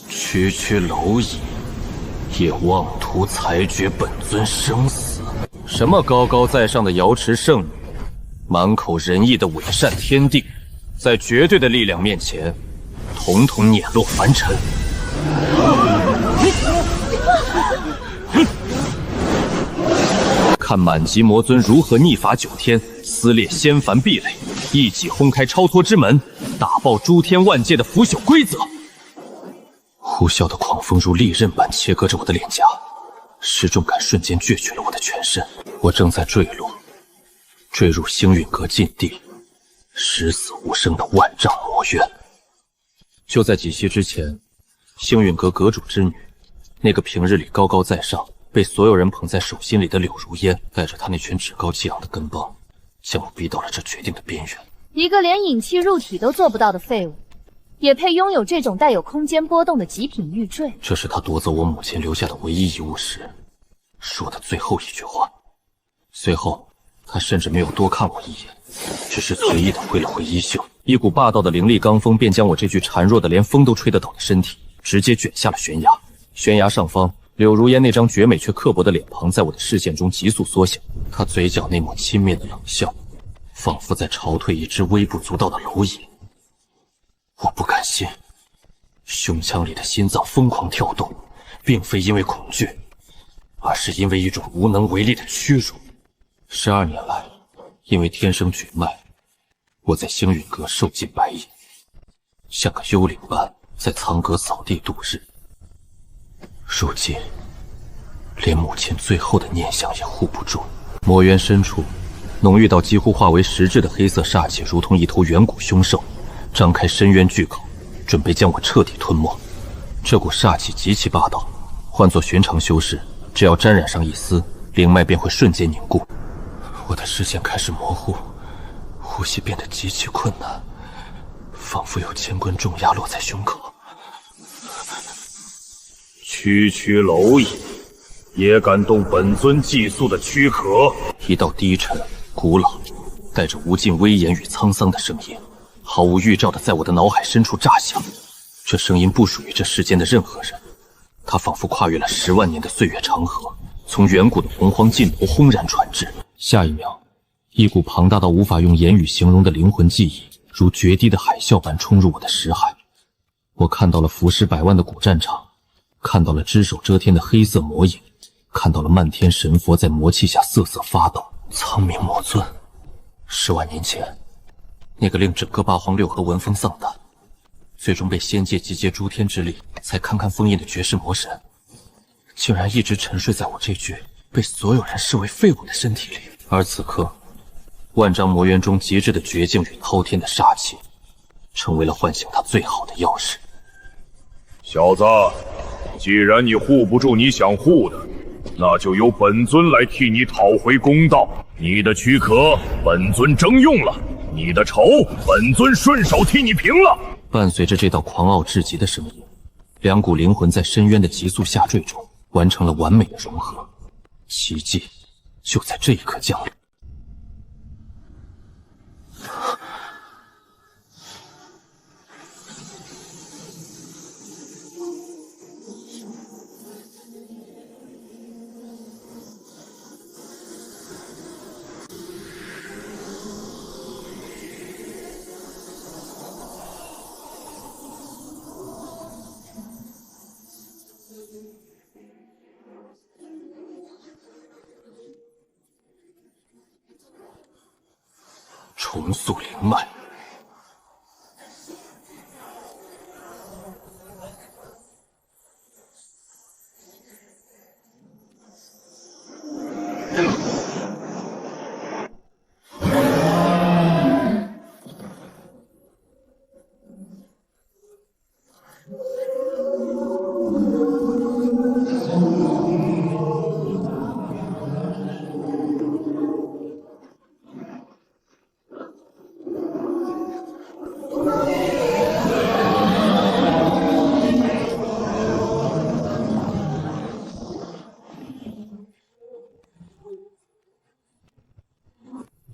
区区蝼蚁，也妄图裁决本尊生死？什么高高在上的瑶池圣女，满口仁义的伪善天帝，在绝对的力量面前，统统碾落凡尘。看满级魔尊如何逆法9天，撕裂仙凡壁垒，一击轰开超脱之门，打爆诸天万界的腐朽规则。呼啸的狂风如利刃般切割着我的脸颊，失重感瞬间攫取了我的全身。我正在坠落，坠入星陨阁禁地，十死无生的万丈魔渊。就在几息之前，星陨阁阁主之女，那个平日里高高在上，被所有人捧在手心里的柳如烟，带着她那群趾高气昂的跟帮，将我逼到了这决定的边缘。一个连引气入体都做不到的废物，也配拥有这种带有空间波动的极品玉坠？这是他夺走我母亲留下的唯一遗物时说的最后一句话。随后，他甚至没有多看我一眼，只是随意地挥了挥衣袖，一股霸道的灵力罡风便将我这具孱弱的连风都吹得倒的身体直接卷下了悬崖。悬崖上方，柳如烟那张绝美却刻薄的脸庞在我的视线中急速缩小，她嘴角那抹轻蔑的冷笑，仿佛在潮退一只微不足道的蝼蚁。我不甘心，胸腔里的心脏疯狂跳动，并非因为恐惧，而是因为一种无能为力的屈辱。12年来，因为天生绝脉，我在星陨阁受尽白眼，像个幽灵般在苍阁扫地度日。如今，连母亲最后的念想也护不住。魔渊深处，浓郁到几乎化为实质的黑色煞气，如同一头远古凶兽，张开深渊巨口，准备将我彻底吞没。这股煞气极其霸道，换作寻常修士，只要沾染上一丝，灵脉便会瞬间凝固。我的视线开始模糊，呼吸变得极其困难，仿佛有千棍重压落在胸口。区区蝼蚁，也敢动本尊寄宿的躯壳？一道低沉、古老、带着无尽威严与沧桑的声音，毫无预兆地在我的脑海深处炸响。这声音不属于这世间的任何人，它仿佛跨越了10万年的岁月长河，从远古的洪荒尽头轰然传至。下一秒，一股庞大到无法用言语形容的灵魂记忆，如决堤的海啸般冲入我的识海。我看到了浮尸百万的古战场，看到了只手遮天的黑色魔影，看到了漫天神佛在魔气下瑟瑟发抖。苍冥魔尊，10万年前，那个令整个八荒六合闻风丧胆，最终被仙界集结诸天之力才堪堪封印的绝世魔神，竟然一直沉睡在我这具被所有人视为废物的身体里。而此刻，万丈魔渊中极致的绝境与滔天的杀气，成为了唤醒他最好的钥匙。小子，既然你护不住你想护的，那就由本尊来替你讨回公道。你的躯壳，本尊征用了；你的仇，本尊顺手替你平了。伴随着这道狂傲至极的声音，两股灵魂在深渊的急速下坠中完成了完美的融合。奇迹就在这一刻降临。重塑灵脉，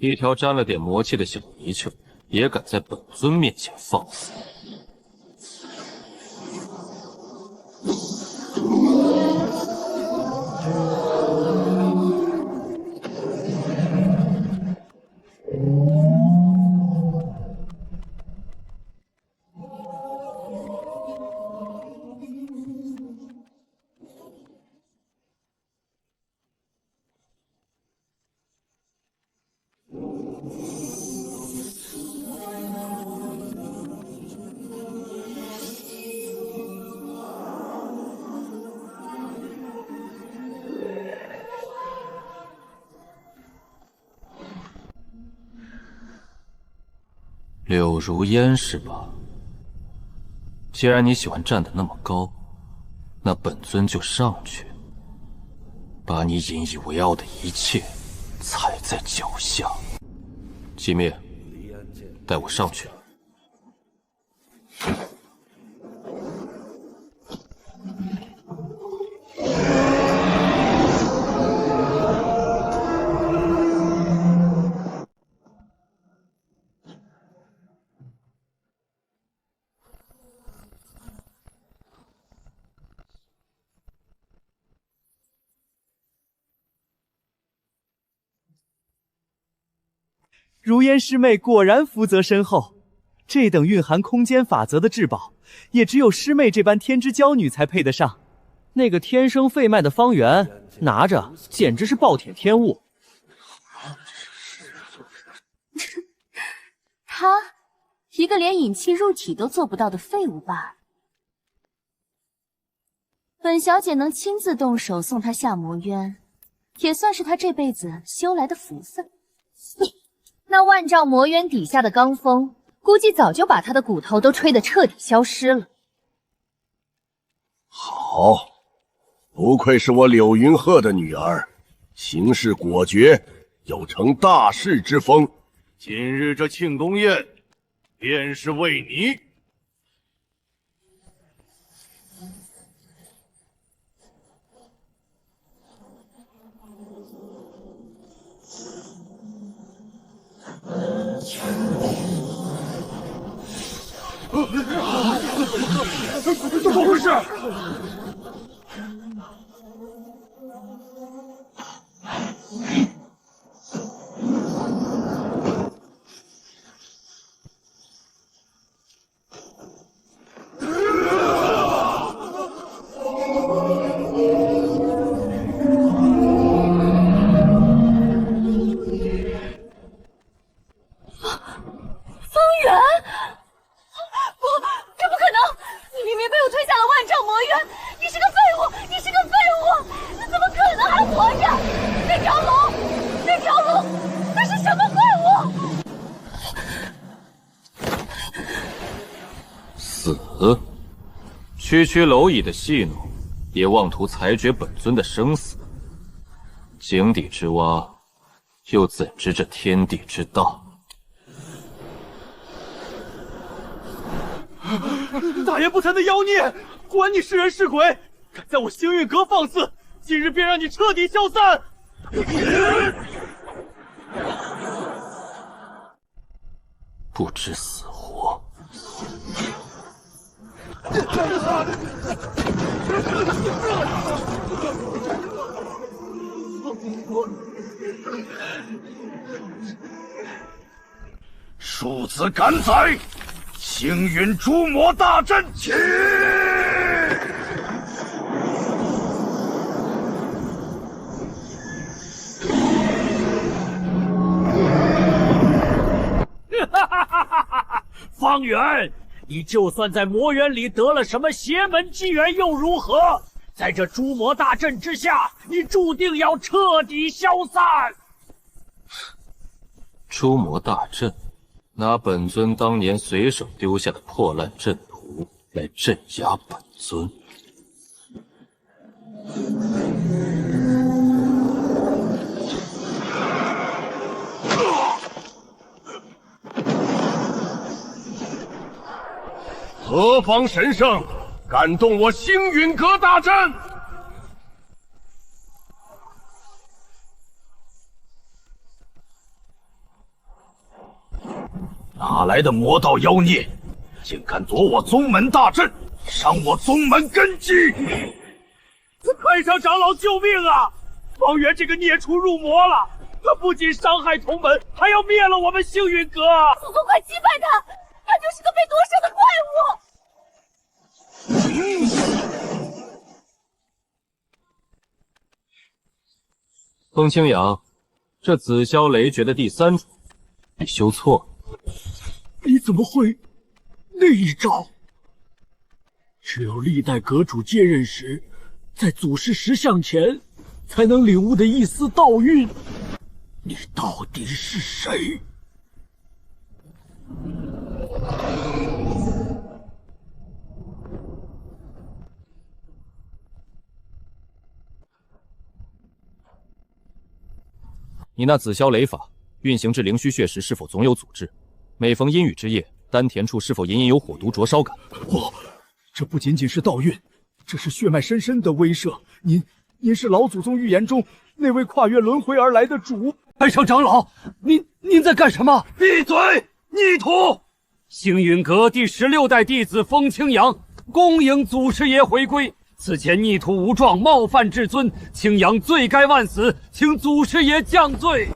一条沾了点魔气的小泥鳅，也敢在本尊面前放肆！柳如烟是吧？既然你喜欢站得那么高，那本尊就上去，把你引以为傲的一切踩在脚下。寂灭，带我上去。如烟师妹果然福泽深厚，这等蕴含空间法则的至宝，也只有师妹这般天之娇女才配得上。那个天生废脉的方圆，拿着简直是暴殄天物。他，一个连引气入体都做不到的废物罢了。本小姐能亲自动手送他下魔渊，也算是他这辈子修来的福分。那万丈魔渊底下的罡风，估计早就把他的骨头都吹得彻底消失了。好，不愧是我柳云鹤的女儿，行事果决，有成大事之风。今日这庆功宴，便是为你。怎么回事？区区蝼蚁的戏弄，也妄图裁决本尊的生死。井底之蛙，又怎知这天地之大？大言不惭的妖孽，管你是人是鬼，敢在我星运阁放肆，今日便让你彻底消散！不知死活！庶子敢宰！星云诛魔大阵起！方圆，你就算在魔渊里得了什么邪门机缘又如何？在这诛魔大阵之下，你注定要彻底消散。诛魔大阵，拿本尊当年随手丢下的破烂阵图来镇压本尊。何方神圣，敢动我星陨阁大阵？啊！哪来的魔道妖孽，竟敢夺我宗门大阵，伤我宗门根基！太上长老，救命啊！方圆这个孽畜入魔了，他不仅伤害同门，还要灭了我们星陨阁！祖宗快击败他！他就是个被夺舍的怪物！风清扬，这紫霄雷诀的第3种，你修错了。你怎么会那一招？只有历代阁主接任时，在祖师石像前，才能领悟的一丝道韵。你到底是谁？你那紫霄雷法运行至灵虚穴时，是否总有阻滞？每逢阴雨之夜，丹田处是否隐隐有火毒灼烧感？这不仅仅是道韵，这是血脉深深的威慑。您是老祖宗预言中那位跨越轮回而来的主。太上长老，您在干什么？闭嘴，逆徒！星陨阁第16代弟子风清扬恭迎祖师爷回归。此前逆徒无状，冒犯至尊，清扬罪该万死，请祖师爷降罪。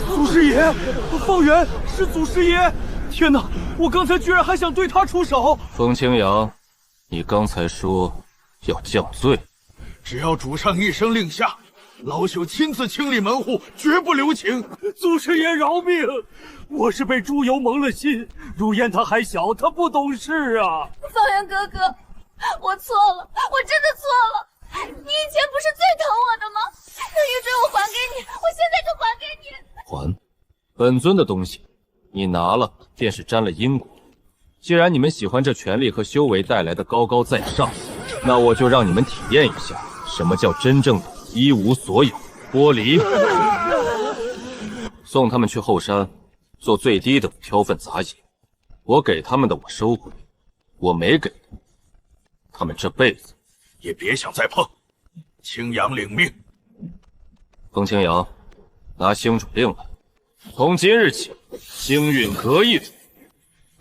祖师爷，方圆是祖师爷！天哪，我刚才居然还想对他出手！风清扬，你刚才说要降罪，只要主上一声令下，老朽亲自清理门户，绝不留情。祖师爷饶命！我是被猪油蒙了心，如烟他还小，他不懂事啊。方圆哥哥，我错了，我真的错了。你以前不是最疼我的吗？那玉坠我还给你，我现在就还给你。还本尊的东西，你拿了便是沾了因果。既然你们喜欢这权力和修为带来的高高在上，那我就让你们体验一下什么叫真正的一无所有，剥离。送他们去后山做最低等挑粪杂役，我给他们的我收回，我没给的他们这辈子也别想再碰。清扬领命。风清扬，拿星主令来。从今日起，星陨阁易主，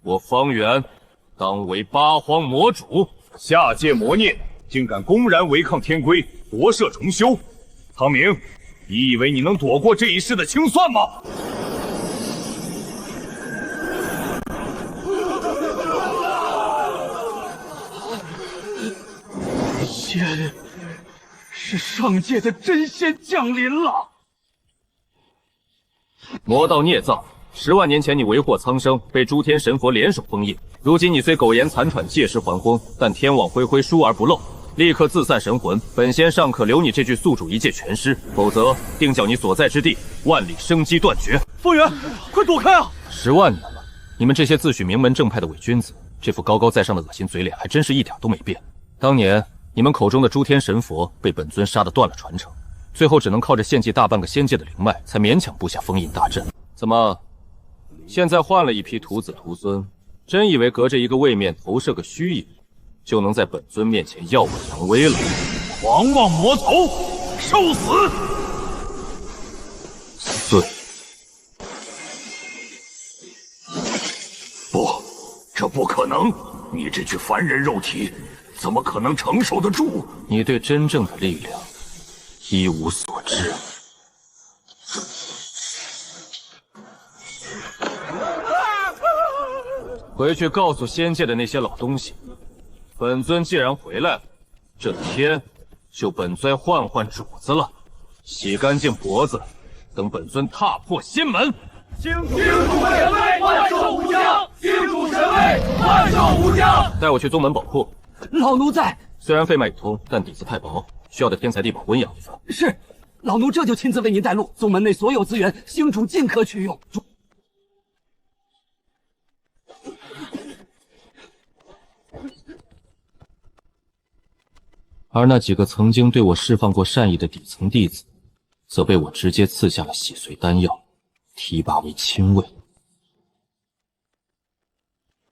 我方圆当为八荒魔主。下界魔孽竟敢公然违抗天规，夺舍重修，苍明，你以为你能躲过这一世的清算吗？是上界的真仙降临了。魔道孽障，10万年前你为祸苍生，被诸天神佛联手封印。如今你虽苟延残喘，借尸还魂，但天网恢恢，疏而不漏，立刻自散神魂。本仙尚可留你这具宿主一介全尸，否则定叫你所在之地万里生机断绝。方圆，快躲开啊！10万年了，你们这些自诩名门正派的伪君子，这副高高在上的恶心嘴脸还真是一点都没变。当年你们口中的诸天神佛被本尊杀得断了传承，最后只能靠着献祭大半个仙界的灵脉，才勉强布下封印大阵。怎么，现在换了一批徒子徒孙，真以为隔着一个位面投射个虚影，就能在本尊面前耀武扬威了？狂妄魔头，受死！对，不，这不可能！你这具凡人肉体，怎么可能承受得住？你对真正的力量一无所知。回去告诉仙界的那些老东西，本尊既然回来了，这天就本尊换主子了。洗干净脖子，等本尊踏破仙门。星主神威，万寿无疆！星主神威，万寿无疆！带我去宗门宝库。老奴在。虽然肺脉已通，但底子太薄，需要的天材地宝温养一番。是，老奴这就亲自为您带路。宗门内所有资源，星主尽可取用。而那几个曾经对我释放过善意的底层弟子，则被我直接赐下了洗髓丹药，提拔为亲卫。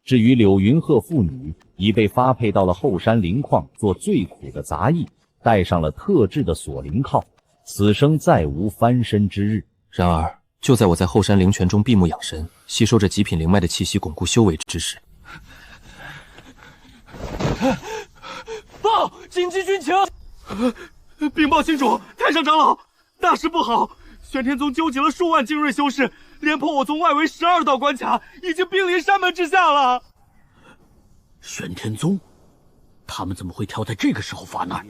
至于柳云鹤父女，已被发配到了后山灵矿做最苦的杂役，带上了特制的锁灵铐，此生再无翻身之日。然而就在我在后山灵泉中闭目养神，吸收着极品灵脉的气息，巩固修为之时，报！紧急军情！禀报星主，太上长老，大事不好！玄天宗纠集了数万精锐修士，连破我宗外围12道关卡，已经兵临山门之下了。玄天宗，他们怎么会挑在这个时候发难？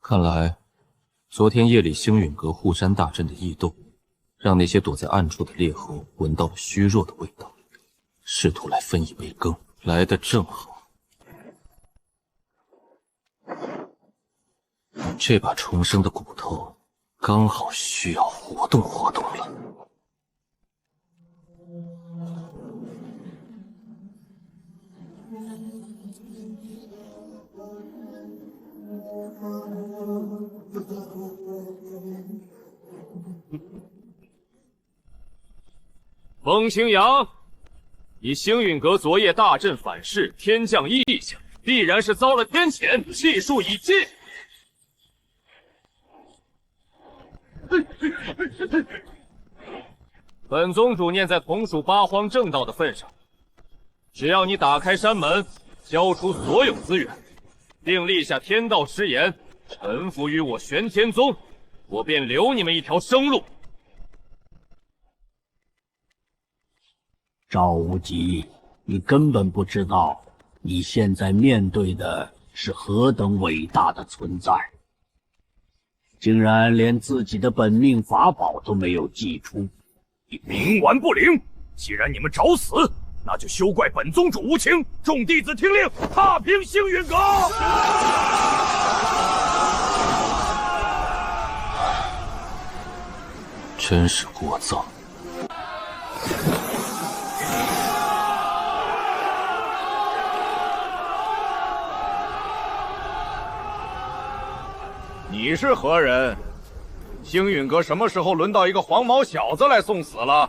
看来，昨天夜里星陨阁护山大阵的异动，让那些躲在暗处的烈猴闻到了虚弱的味道，试图来分一杯羹，来得正好。这把重生的骨头，刚好需要活动活动了。风清扬，以星陨阁昨夜大阵反噬，天降异象，必然是遭了天谴，气数已尽。本宗主念在同属八荒正道的份上，只要你打开山门，交出所有资源，并立下天道誓言，臣服于我玄天宗，我便留你们一条生路。赵无极，你根本不知道你现在面对的是何等伟大的存在，竟然连自己的本命法宝都没有祭出。你冥顽不灵！既然你们找死，那就休怪本宗主无情。众弟子听令，踏平星陨阁！真是聒噪。你是何人？星陨阁什么时候轮到一个黄毛小子来送死了？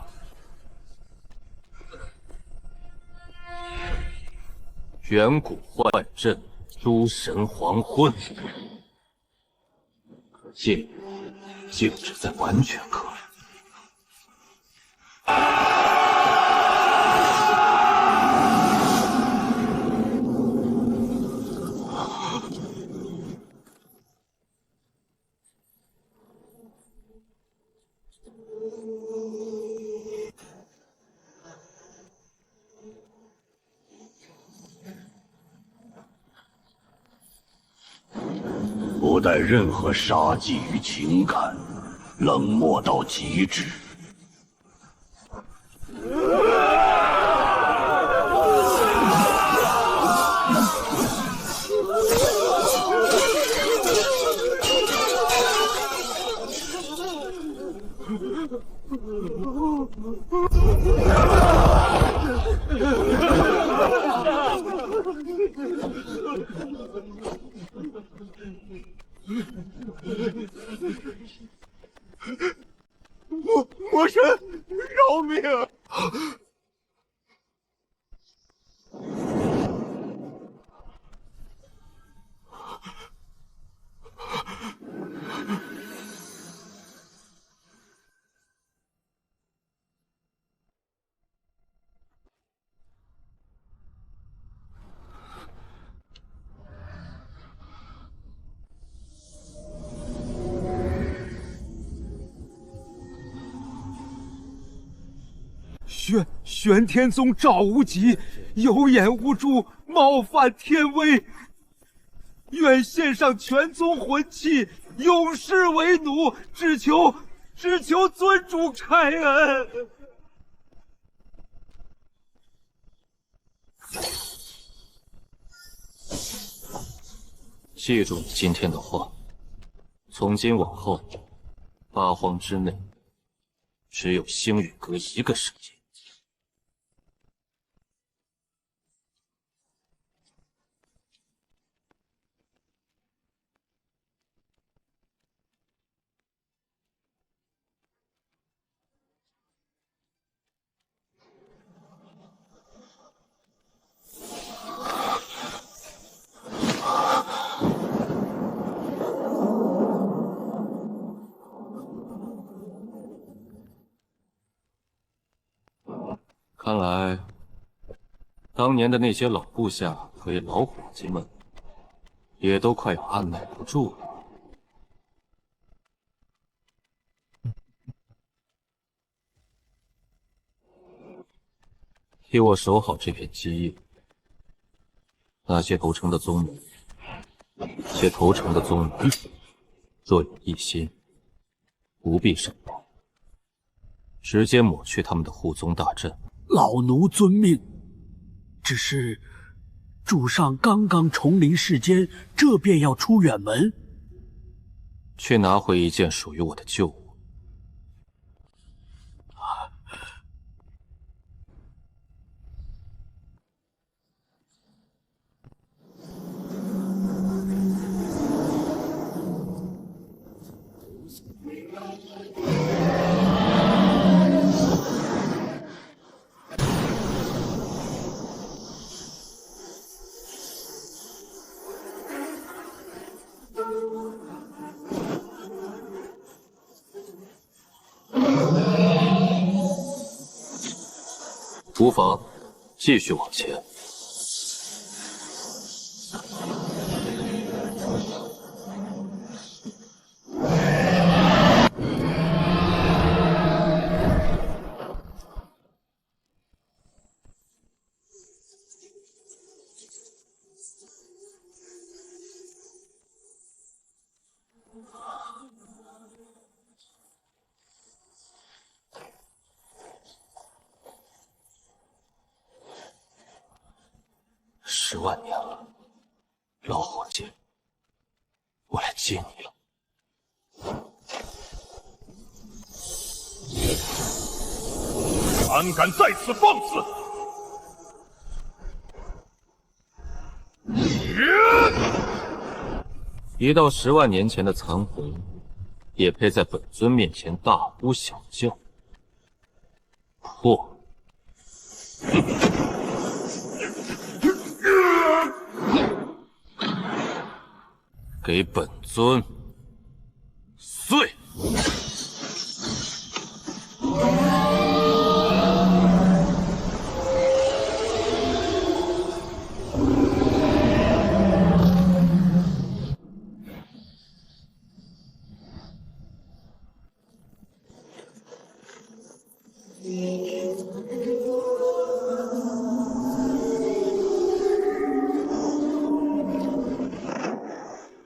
远古幻阵，诸神黄昏。可见，静止在完全可。不带任何杀机与情感，冷漠到极致。魔神，饶命！玄天宗赵无极有眼无珠，冒犯天威，愿献上全宗魂器，永世为奴，只求尊主开恩。记住你今天的话，从今往后，八荒之内，只有星陨阁一个圣界。看来，当年的那些老部下和老伙计们，也都快要按耐不住了。替我守好这片基业。那些投诚的宗门，且投诚的宗门，若有异心，不必上报，直接抹去他们的护宗大阵。老奴遵命。只是主上刚刚重临世间，这便要出远门，去拿回一件属于我的旧物。无妨，继续往前。10万年了，老伙计，我来接你了。胆敢在此放肆！一道10万年前的残魂，也配在本尊面前大呼小叫？破！给本尊碎！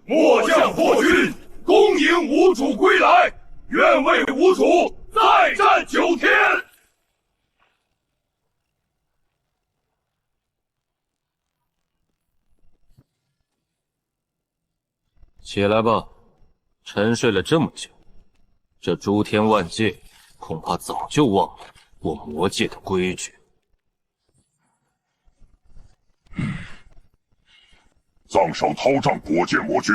末将破军，恭迎无主归来，愿为无主再战9天。起来吧，沉睡了这么久，这诸天万界恐怕早就忘了我魔界的规矩。藏首掏杖果见魔君。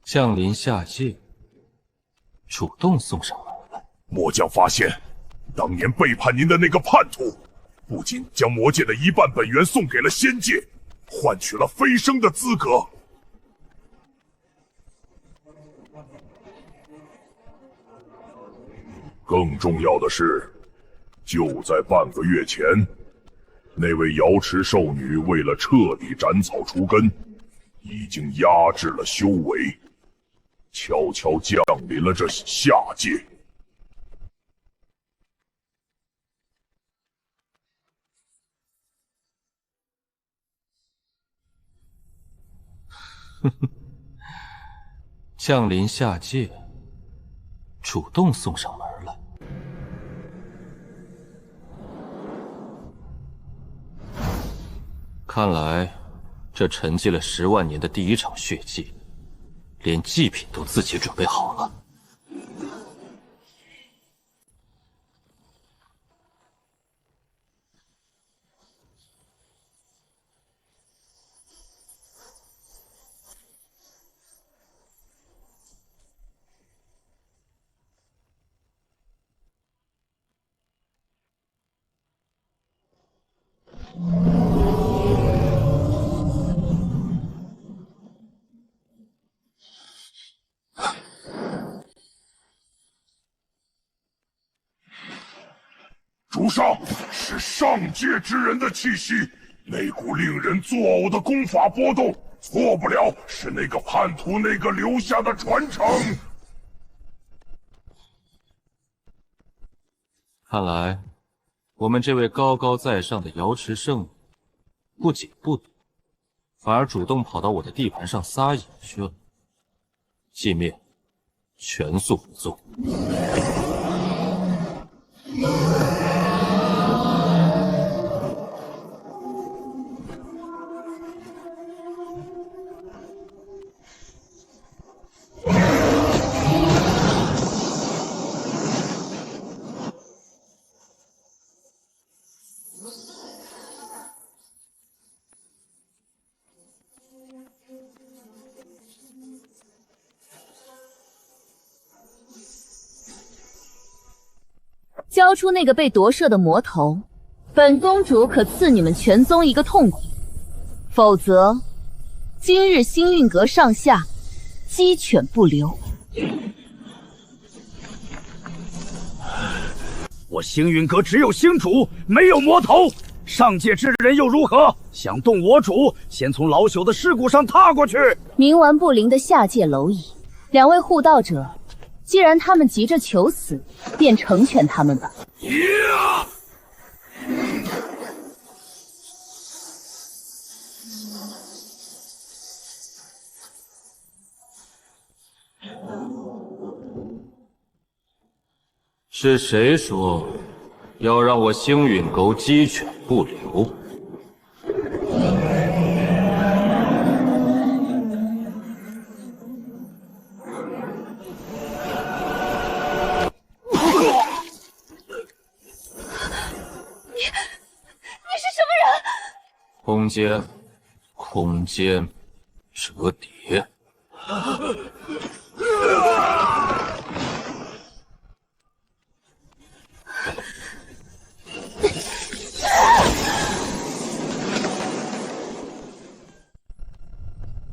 降临下界，主动送上门来。末将发现，当年背叛您的那个叛徒，不仅将魔界的1半本源送给了仙界，换取了飞升的资格。更重要的是，就在半个月前，那位瑶池兽女为了彻底斩草除根，已经压制了修为，悄悄降临了这下界。降临下界，主动送上门来。看来，这沉寂了10万年的第一场血祭，连祭品都自己准备好了。主上，是上界之人的气息，那股令人作呕的功法波动，错不了是那个叛徒那个留下的传承。看来，我们这位高高在上的瑶池圣女，不仅不躲，反而主动跑到我的地盘上撒野去了。寂灭，全速不纵。交出那个被夺舍的魔头，本公主可赐你们全宗一个痛快；否则，今日星运阁上下鸡犬不留。我星运阁只有星主，没有魔头。上界之人又如何？想动我主，先从老朽的尸骨上踏过去。冥顽不灵的下界蝼蚁，两位护道者。既然他们急着求死，便成全他们吧。是谁说要让我星陨阁鸡犬不留？空间折叠。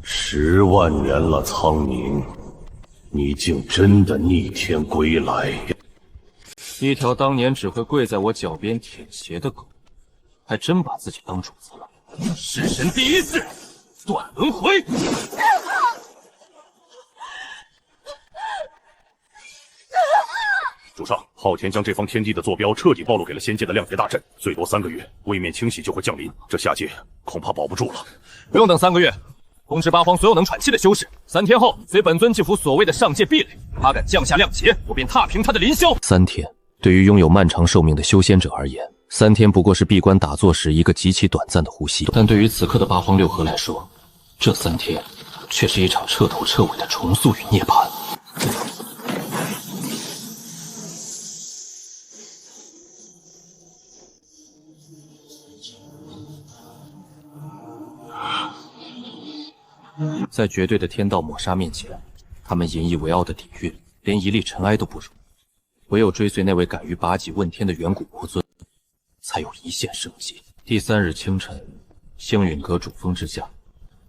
10万年了，苍宁，你竟真的逆天归来！一条当年只会跪在我脚边舔鞋的狗，还真把自己当主子了。弑神第一式，断轮回。主上，昊天将这方天地的坐标彻底暴露给了仙界的亮劫大阵，最多3个月，位面清洗就会降临，这下界恐怕保不住了。不用等3个月，通知八荒所有能喘气的修士，3天后随本尊祭服所谓的上界壁垒，他敢降下亮劫，我便踏平他的凌霄。3天，对于拥有漫长寿命的修仙者而言，3天不过是闭关打坐时一个极其短暂的呼吸，但对于此刻的八荒六合来说，这3天却是一场彻头彻尾的重塑与涅槃。在绝对的天道抹杀面前，他们引以为傲的底蕴，连一粒尘埃都不如。唯有追随那位敢于拔己问天的远古魔尊，才有一线生机。第3日清晨，星陨阁主峰之下，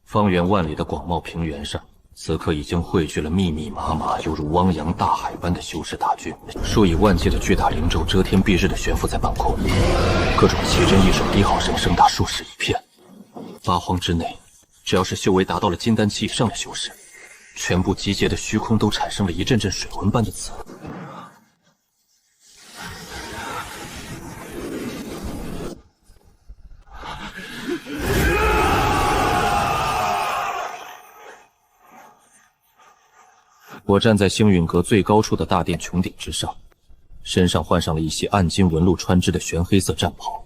方圆万里的广袤平原上，此刻已经汇聚了密密麻麻犹如汪洋大海般的修士大军，数以万计的巨大灵咒遮天蔽日的悬浮在半空，各种奇珍异兽低号声声大，数十一片。八荒之内，只要是修为达到了金丹期以上的修士，全部集结的虚空都产生了一阵阵水纹般的刺。我站在星陨阁最高处的大殿穹顶之上，身上换上了一袭暗金纹路穿织的玄黑色战袍，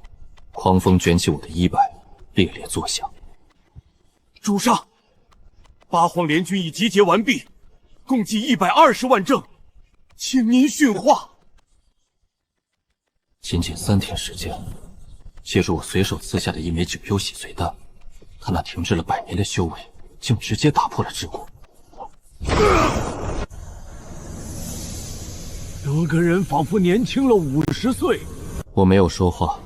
狂风卷起我的衣摆，猎猎作响。主上，八荒联军已集结完毕，共计120万正，请您训话。仅仅3天时间，借助我随手赐下的一枚9幽洗髓丹，他那停滞了100年的修为，竟直接打破了桎梏。这个人仿佛年轻了50岁。我没有说话，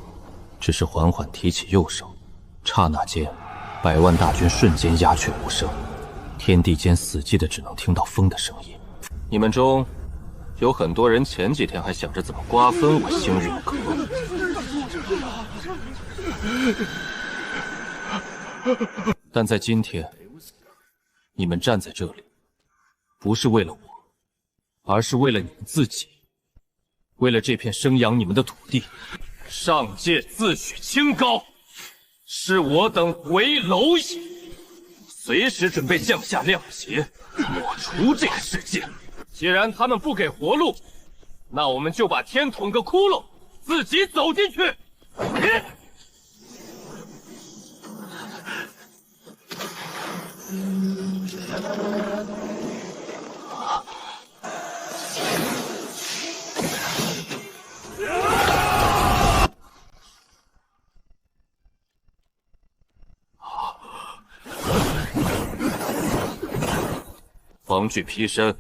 只是缓缓提起右手，刹那间，100万大军瞬间鸦雀无声，天地间死寂的只能听到风的声音。你们中有很多人前几天还想着怎么瓜分我星陨阁，但在今天，你们站在这里，不是为了我，而是为了你们自己，为了这片生养你们的土地。上界自诩清高，是我等回蝼蚁，随时准备降下亮邪，抹除这个世界。既然他们不给活路，那我们就把天捅个窟窿，自己走进去。防具披身，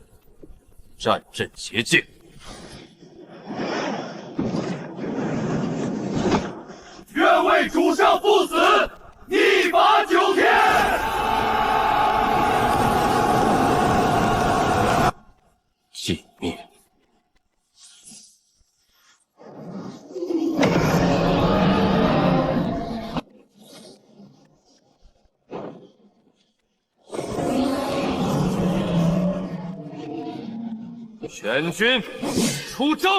战阵结界。愿为主上赴死，一把9天。寂灭。全军出征！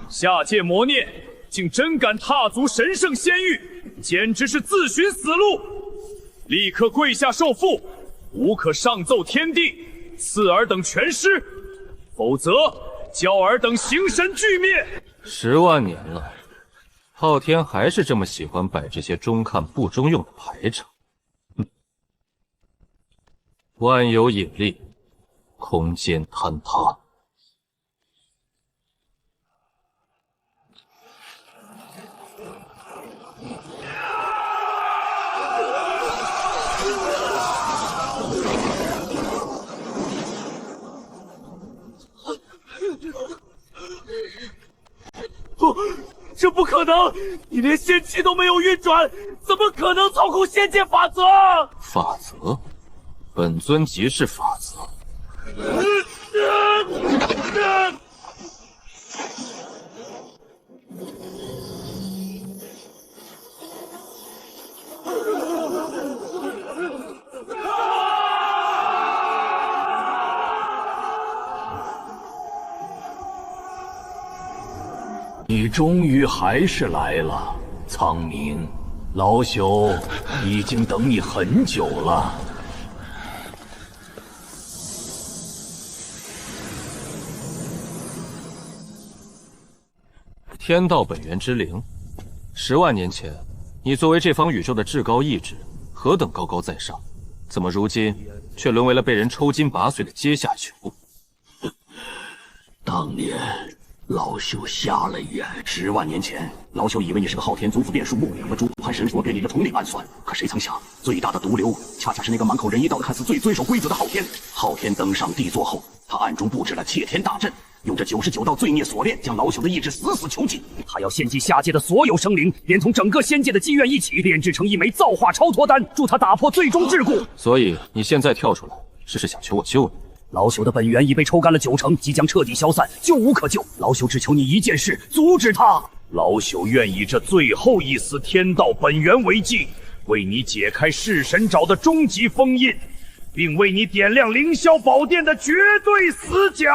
下界魔孽竟真敢踏足神圣仙域，简直是自寻死路！立刻跪下受缚，吾可上奏天帝，赐尔等全尸，否则教尔等形神俱灭。10万年了，昊天还是这么喜欢摆这些中看不中用的排场。万有引力，空间坍塌。不，这不可能！你连仙气都没有运转，怎么可能操控仙界法则？法则？本尊即是法则。你终于还是来了，苍冥，老朽已经等你很久了。天道本源之灵，10万年前，你作为这方宇宙的至高意志，何等高高在上，怎么如今却沦为了被人抽筋拔髓的阶下囚？当年老朽瞎了眼，10万年前，老朽以为你是个昊天祖府变数木和朱盘神所编立的统领暗算，可谁曾想，最大的毒瘤恰恰是那个满口仁义道的、看似最遵守规则的昊天。昊天登上帝座后，他暗中布置了窃天大阵，用这99道罪孽锁链，将老朽的意志死死囚禁。他要献祭下界的所有生灵，连同整个仙界的机缘一起炼制成一枚造化超脱丹，助他打破最终桎梏。所以你现在跳出来，是想求我救你？老朽的本源已被抽干了90%，即将彻底消散，救无可救。老朽只求你一件事，阻止他。老朽愿以这最后一丝天道本源为祭，为你解开弑神爪的终极封印，并为你点亮凌霄宝殿的绝对死角。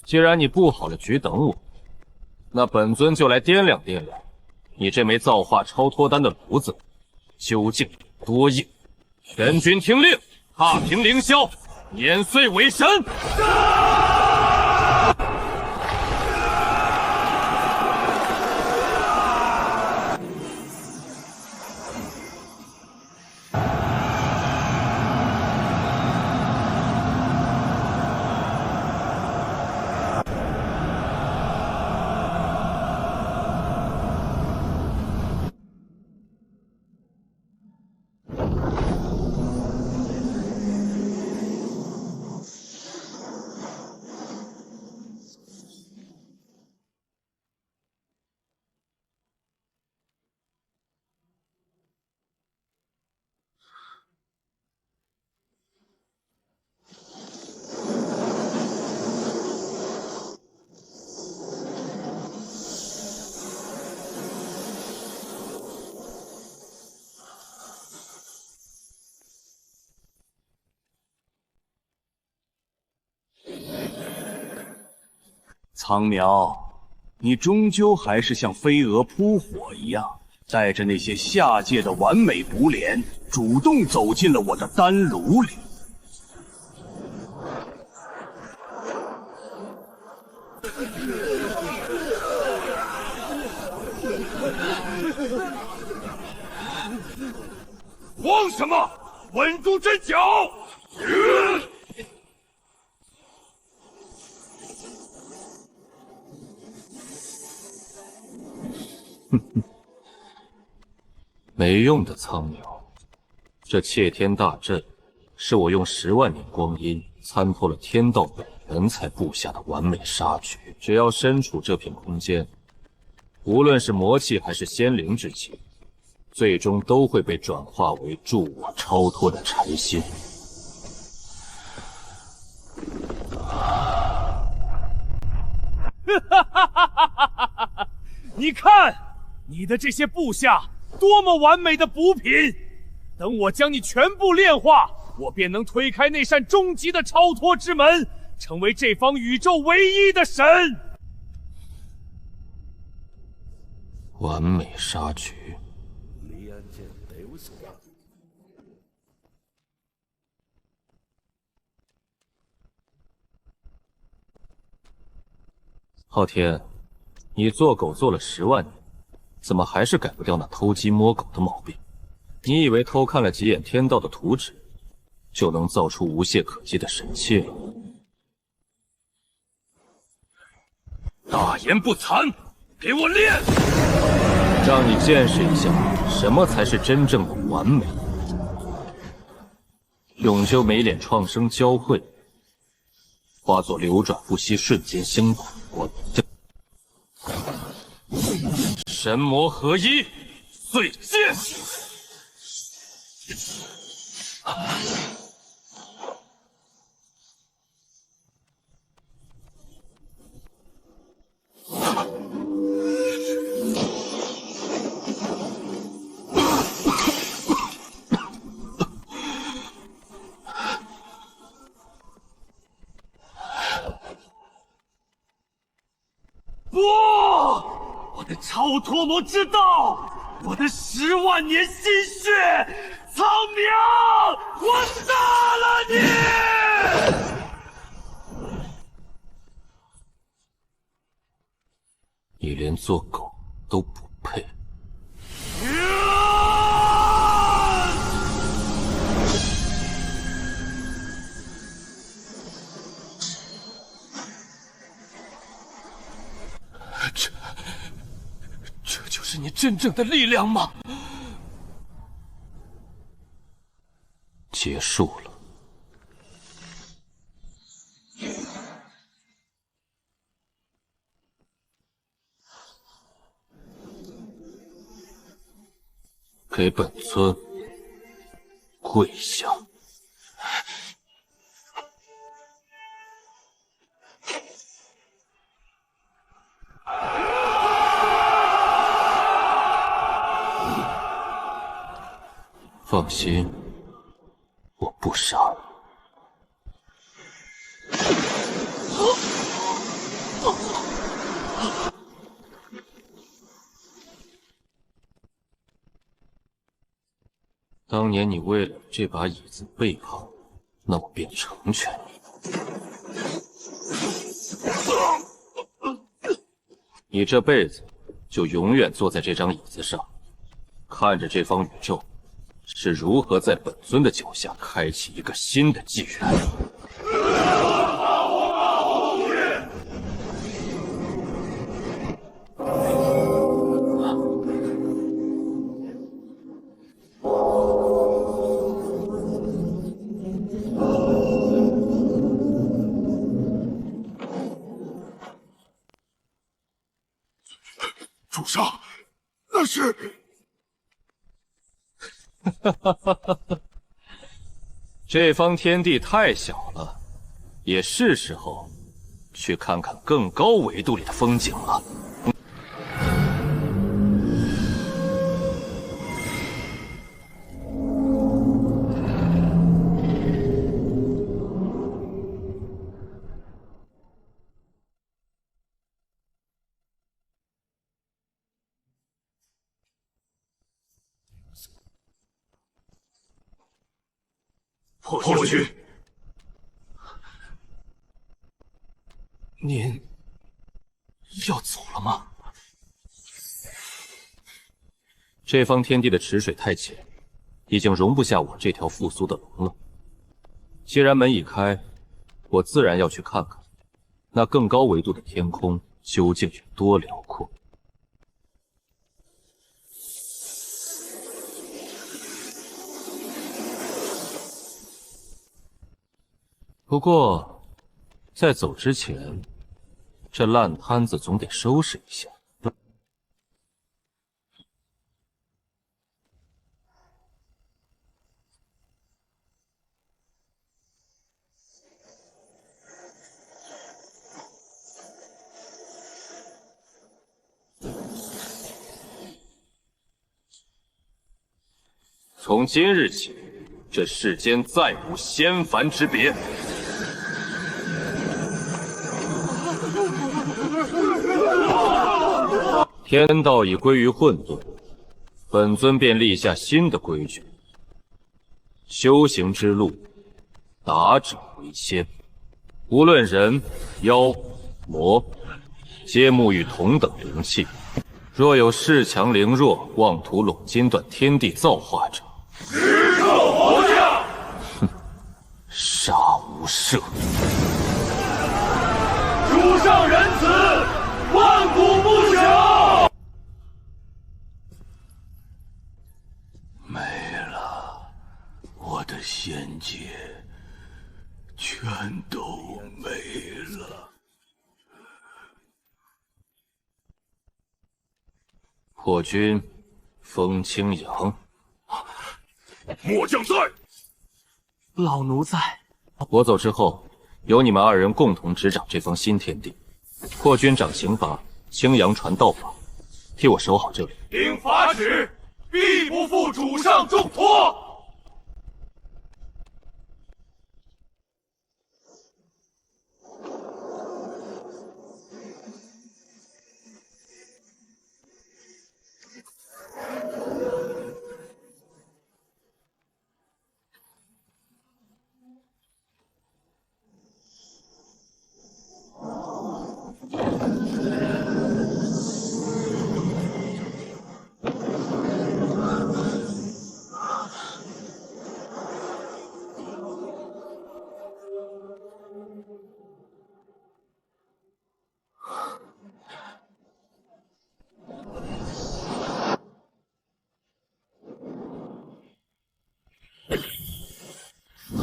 既然你布好了局等我，那本尊就来掂量掂量，你这枚造化超脱丹的炉子究竟有多硬。全军听令，踏平凌霄，碾碎伪神！苍苗，你终究还是像飞蛾扑火一样，带着那些下界的完美补脸，主动走进了我的丹炉里。慌什么？稳住阵脚！没用的苍鸟，这窃天大阵是我用10万年光阴参透了天道本源才布下的完美杀局。只要身处这片空间，无论是魔气还是仙灵之气，最终都会被转化为助我超脱的柴心。你看，你的这些部下多么完美的补品！等我将你全部炼化，我便能推开那扇终极的超脱之门，成为这方宇宙唯一的神。完美杀局。昊天，你做狗做了10万年，怎么还是改不掉那偷鸡摸狗的毛病？你以为偷看了几眼天道的图纸，就能造出无懈可击的神器了？大言不惭，给我练！让你见识一下什么才是真正的完美。永修美脸创生交汇，化作流转不息瞬间星芒。我这神魔合一，碎剑！不！我的超脱魔之道，我的10万年心血，苍苗，我杀了你！你连做狗都不配。这就是你真正的力量吗？结束了。给本尊跪下！放心，我不杀。当年你为了这把椅子背叛我，那我便成全你。你这辈子就永远坐在这张椅子上，看着这方宇宙是如何在本尊的脚下开启一个新的纪元。主上，那是……这方天地太小了，也是时候去看看更高维度里的风景了。破军，您要走了吗？这方天地的池水太浅，已经容不下我这条复苏的龙了。既然门已开，我自然要去看看，那更高维度的天空究竟有多辽阔。不过，在走之前，这烂摊子总得收拾一下。从今日起，这世间再无仙凡之别。天道已归于混沌，本尊便立下新的规矩：修行之路，达者为仙。无论人、妖、魔，皆沐浴同等灵气。若有恃强凌弱、妄图拢筋断天地造化者，时刻活下！哼，杀无赦！主上仁慈，万古不朽。没了，我的仙界全都没了。破军，风清扬，末将在。老奴在。我走之后，由你们二人共同执掌这方新天地。破军掌刑法，清扬传道法，替我守好这里。领法旨，必不负主上重托。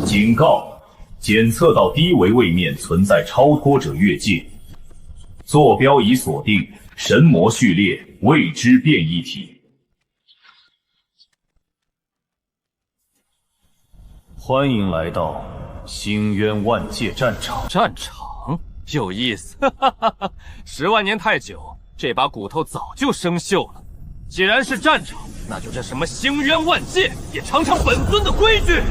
警告：检测到低维位面存在超脱者越界，坐标已锁定神魔序列未知变异体。欢迎来到星渊万界战场。战场有意思，哈哈哈！10万年太久，这把骨头早就生锈了。既然是战场，那就这什么星渊万界也尝尝本尊的规矩。